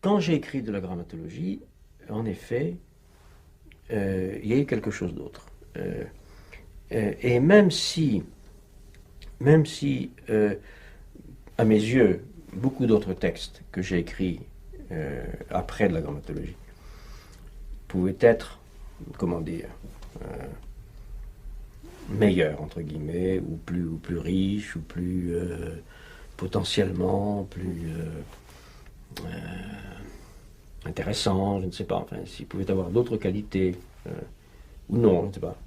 quand j'ai écrit de la grammatologie, en effet, il y a eu quelque chose d'autre. Et même si, à mes yeux, beaucoup d'autres textes que j'ai écrits après de la grammatologie pouvaient être, comment dire, meilleurs, entre guillemets, ou plus riches, ou plus potentiellement, plus intéressants, je ne sais pas, enfin, s'ils pouvaient avoir d'autres qualités, ou non, je ne sais pas.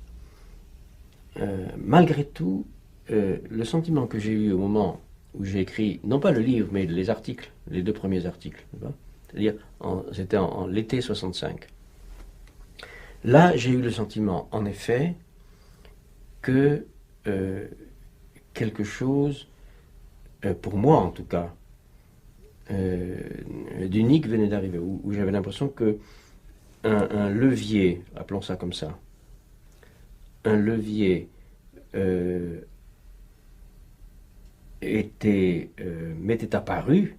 Malgré tout, le sentiment que j'ai eu au moment où j'ai écrit, non pas le livre, mais les articles, les deux premiers articles, c'est-à-dire, c'était en l'été 65. Là, j'ai eu le sentiment, en effet, que quelque chose, pour moi en tout cas, d'unique venait d'arriver, où j'avais l'impression que un levier, appelons ça comme ça, un levier m'était apparu,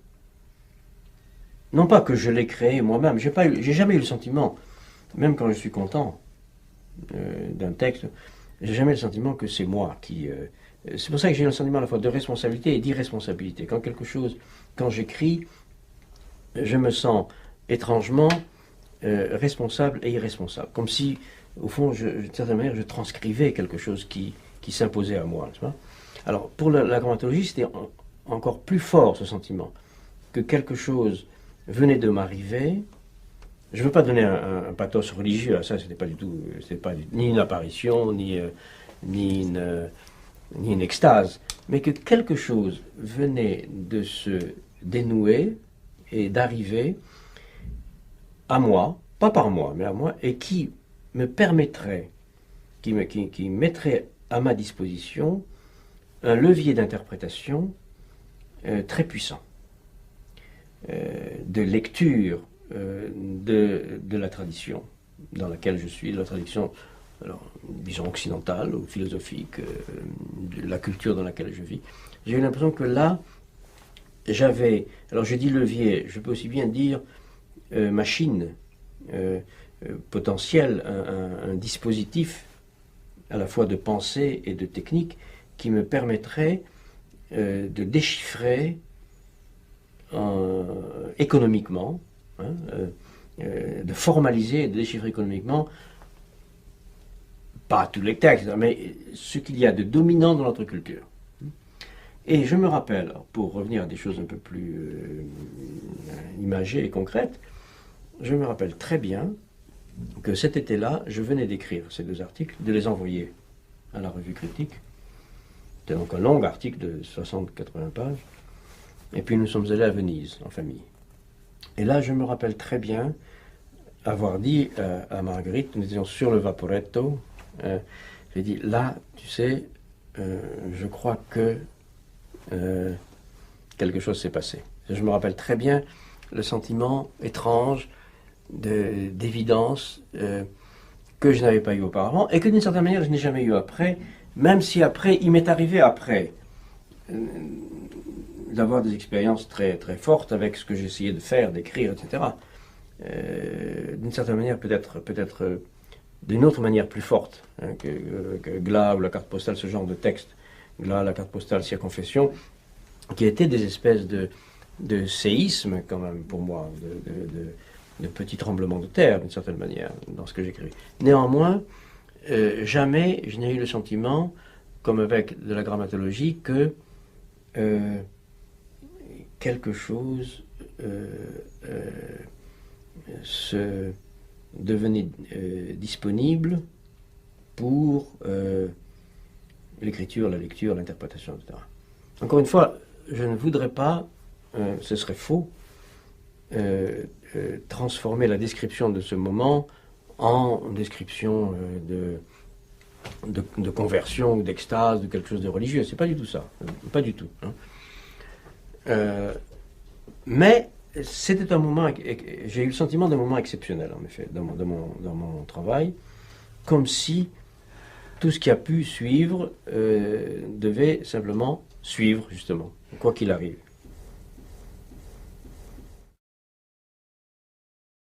non pas que je l'ai créé moi-même, j'ai jamais eu le sentiment, même quand je suis content d'un texte, j'ai jamais le sentiment que c'est moi qui... c'est pour ça que j'ai le sentiment à la fois de responsabilité et d'irresponsabilité. Quand j'écris, je me sens étrangement responsable et irresponsable. Comme si, au fond, d'une certaine manière, je transcrivais quelque chose qui s'imposait à moi. Tu vois. Alors, pour la grammatologie, c'était encore plus fort ce sentiment, que quelque chose venait de m'arriver. Je ne veux pas donner un pathos religieux à ça, c'était pas du tout, ni une apparition, ni une extase, mais que quelque chose venait de se dénouer et d'arriver à moi, pas par moi, mais à moi, et qui me permettrait, qui mettrait à ma disposition un levier d'interprétation très puissant, de lecture de la tradition dans laquelle je suis, de la tradition, alors, disons occidentale ou philosophique, de la culture dans laquelle je vis. J'ai eu l'impression que là, alors je dis levier, je peux aussi bien dire machine, potentiel, un dispositif à la fois de pensée et de technique qui me permettrait de déchiffrer économiquement, hein, de formaliser et de déchiffrer économiquement, pas tous les textes, mais ce qu'il y a de dominant dans notre culture. Et je me rappelle, pour revenir à des choses un peu plus imagées et concrètes, je me rappelle très bien que cet été-là, je venais d'écrire ces deux articles, de les envoyer à la revue Critique. C'était donc un long article de 60-80 pages. Et puis nous sommes allés à Venise, en famille. Et là, je me rappelle très bien avoir dit à Marguerite, nous étions sur le Vaporetto, j'ai dit, là, tu sais, je crois que quelque chose s'est passé. Je me rappelle très bien le sentiment étrange d'évidence que je n'avais pas eu auparavant et que d'une certaine manière je n'ai jamais eu après, même si après, il m'est arrivé après d'avoir des expériences très, très fortes avec ce que j'essayais de faire, d'écrire, etc. D'une certaine manière, peut-être d'une autre manière plus forte hein, que Glas ou la carte postale, ce genre de texte, Glas, la carte postale, Circonfession, qui étaient des espèces de séismes quand même pour moi, de petits tremblements de terre d'une certaine manière dans ce que j'écrivais. Néanmoins, jamais je n'ai eu le sentiment, comme avec de la grammatologie, que quelque chose se devenait disponible pour l'écriture, la lecture, l'interprétation, etc. Encore une fois, je ne voudrais pas, ce serait faux, transformer la description de ce moment en description de conversion ou d'extase, de quelque chose de religieux. C'est pas du tout ça, pas du tout. Hein. Mais c'était un moment, j'ai eu le sentiment d'un moment exceptionnel en effet, dans mon travail, comme si tout ce qui a pu suivre devait simplement suivre justement, quoi qu'il arrive.